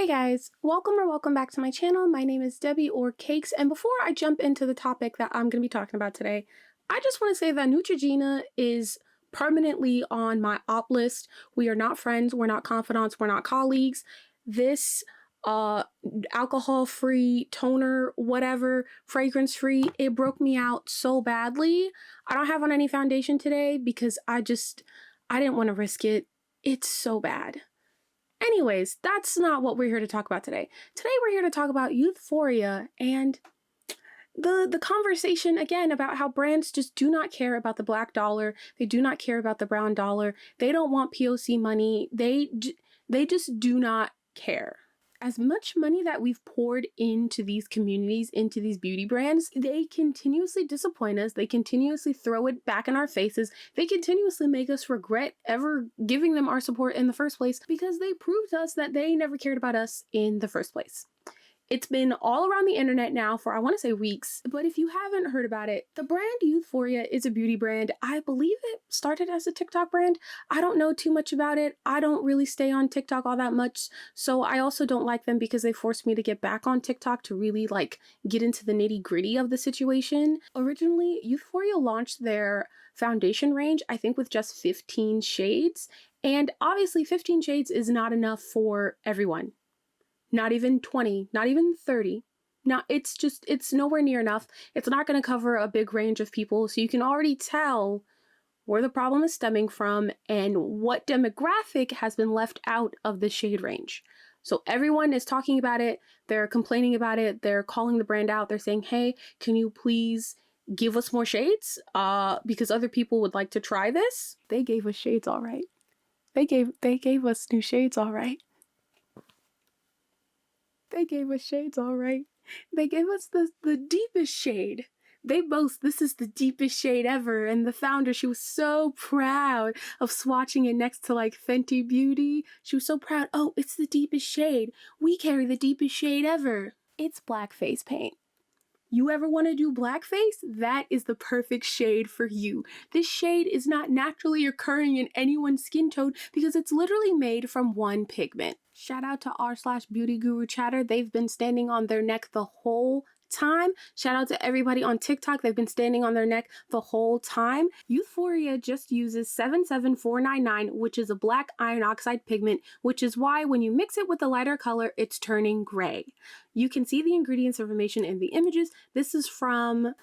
Hey guys, welcome back to my channel. My name is Debbie or Cakes, and before I jump into the topic that I'm going to be talking about today, I just want to say that Neutrogena is permanently on my op list. We are not friends, we're not confidants, we're not colleagues. This alcohol-free toner, whatever, fragrance-free, it broke me out so badly. I don't have on any foundation today because I didn't want to risk it. It's so bad. Anyways, that's not what we're here to talk about today. Today we're here to talk about Youthforia and the conversation again about how brands just do not care about the black dollar. They do not care about the brown dollar. They don't want POC money. They just do not care. As much money that we've poured into these communities, into these beauty brands, they continuously disappoint us. They continuously throw it back in our faces. They continuously make us regret ever giving them our support in the first place because they proved to us that they never cared about us in the first place. It's been all around the internet now for, I want to say, weeks, but if you haven't heard about it, the brand Youthforia is a beauty brand. I believe it started as a TikTok brand. I don't know too much about it. I don't really stay on TikTok all that much, so I also don't like them because they forced me to get back on TikTok to really get into the nitty-gritty of the situation. Originally, Youthforia launched their foundation range, I think with just 15 shades, and obviously 15 shades is not enough for everyone. Not even 20, not even 30. It's nowhere near enough. It's not going to cover a big range of people, so you can already tell where the problem is stemming from and what demographic has been left out of the shade range. So everyone is talking about it, they're complaining about it, they're calling the brand out, they're saying, hey, can you please give us more shades? Because other people would like to try this. They gave us shades all right. They gave us new shades all right. They gave us shades all right. They gave us the deepest shade. They boast this is the deepest shade ever, and the founder, she was so proud of swatching it next to Fenty Beauty. She was so proud. Oh, it's the deepest shade. We carry the deepest shade ever. It's blackface paint. You ever want to do blackface? That is the perfect shade for you. This shade is not naturally occurring in anyone's skin tone because it's literally made from one pigment. Shout out to r/beauty guru chatter. They've been standing on their neck the whole time. Shout out to everybody on TikTok. They've been standing on their neck the whole time. Youthforia just uses 77499, which is a black iron oxide pigment, which is why when you mix it with a lighter color, it's turning gray. You can see the ingredients information in the images. This is from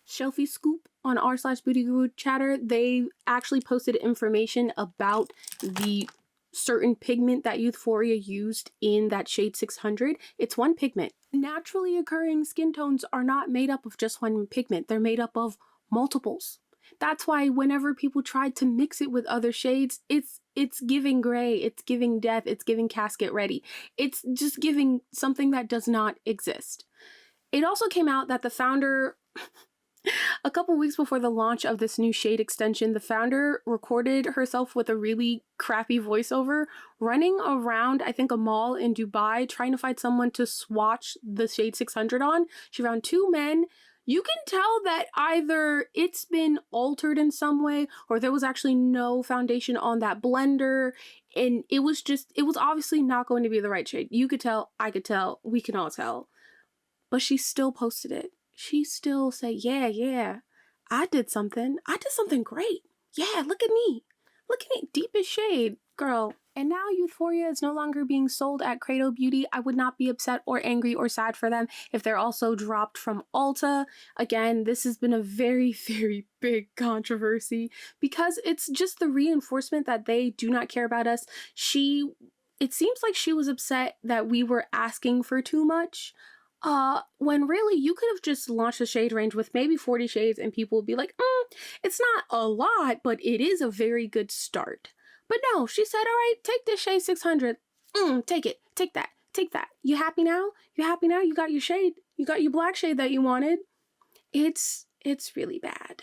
Shelfie Scoop on r/beauty guru chatter. They actually posted information about the certain pigment that Youthforia used in that shade 600. It's one pigment. Naturally occurring skin tones are not made up of just one pigment. They're made up of multiples. That's why whenever people tried to mix it with other shades, it's giving gray, it's giving death, it's giving casket ready. It's just giving something that does not exist. It also came out that the founder a couple weeks before the launch of this new shade extension, the founder recorded herself with a really crappy voiceover running around, I think, a mall in Dubai trying to find someone to swatch the shade 600 on. She found two men. You can tell that either it's been altered in some way or there was actually no foundation on that blender and it was obviously not going to be the right shade. You could tell, I could tell, we can all tell. But she still posted it. She still said, yeah, I did something great. Yeah, look at me, deepest shade, girl. And now Youthforia is no longer being sold at Credo Beauty. I would not be upset or angry or sad for them if they're also dropped from Ulta. Again, this has been a very, very big controversy because it's just the reinforcement that they do not care about us. It seems like she was upset that we were asking for too much. When really you could have just launched a shade range with maybe 40 shades and people would be like, it's not a lot, but it is a very good start. But no, she said, all right, take this shade 600. Take it, take that. You happy now? You got your shade. You got your black shade that you wanted. It's really bad.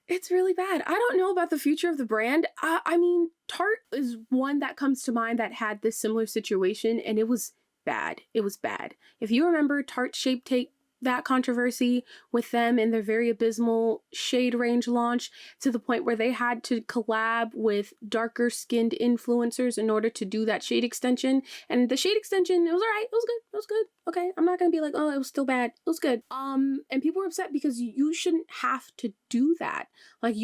It's really bad. I don't know about the future of the brand. I mean, Tarte is one that comes to mind that had this similar situation and it was bad. It was bad. If you remember, Tarte Shape Tape that controversy with them and their very abysmal shade range launch, to the point where they had to collab with darker skinned influencers in order to do that shade extension. And the shade extension, it was all right. It was good. It was good. Okay, I'm not gonna be like, oh, it was still bad. It was good. And people were upset because you shouldn't have to do that. Like,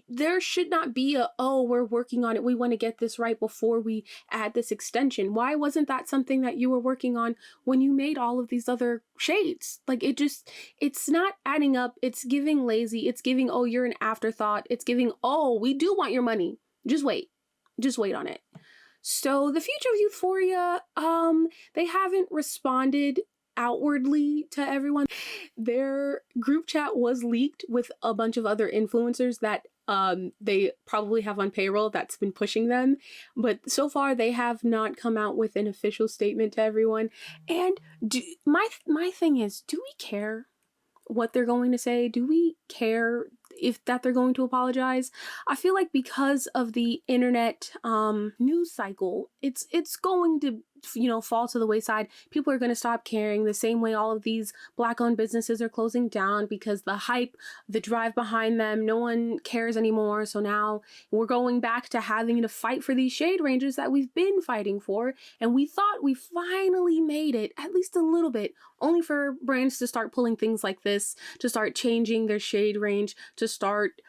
there should not be a, oh, we're working on it, we want to get this right before we add this extension. Why wasn't that something that you were working on when you made all of these other shades? Like, it's not adding up. It's giving lazy. It's giving, oh, you're an afterthought. It's giving, oh, we do want your money. Just wait on it. So the future of Youthforia, they haven't responded outwardly to everyone. Their group chat was leaked with a bunch of other influencers that they probably have on payroll that's been pushing them, but so far they have not come out with an official statement to everyone. And my thing is, do we care what they're going to say? Do we care if that they're going to apologize? I feel like because of the internet news cycle, it's going to, fall to the wayside. People are going to stop caring, the same way all of these Black-owned businesses are closing down because the hype, the drive behind them, no one cares anymore. So now we're going back to having to fight for these shade ranges that we've been fighting for, and we thought we finally made it, at least a little bit, only for brands to start pulling things like this, to start changing their shade range, to start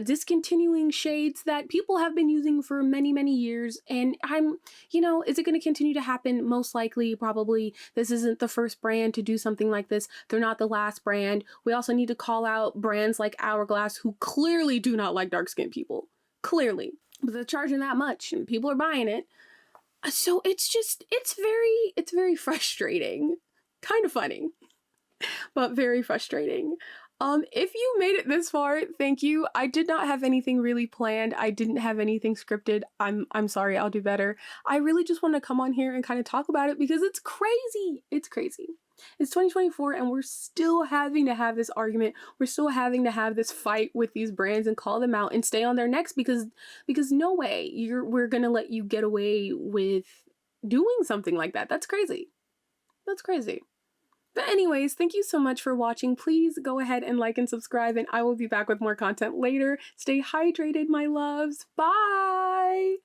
discontinuing shades that people have been using for many, many years. And is it going to continue to happen? Most likely, probably. This isn't the first brand to do something like this. They're not the last brand. We also need to call out brands like Hourglass, who clearly do not like dark-skinned people. Clearly. But they're charging that much and people are buying it. So it's very frustrating. Kind of funny, but very frustrating. If you made it this far, thank you. I did not have anything really planned. I didn't have anything scripted. I'm sorry, I'll do better. I really just want to come on here and kind of talk about it because it's crazy. It's crazy. It's 2024 and we're still having to have this argument. We're still having to have this fight with these brands and call them out and stay on their necks because no way we're gonna let you get away with doing something like that. That's crazy. That's crazy. But anyways, thank you so much for watching. Please go ahead and like and subscribe, and I will be back with more content later. Stay hydrated, my loves. Bye!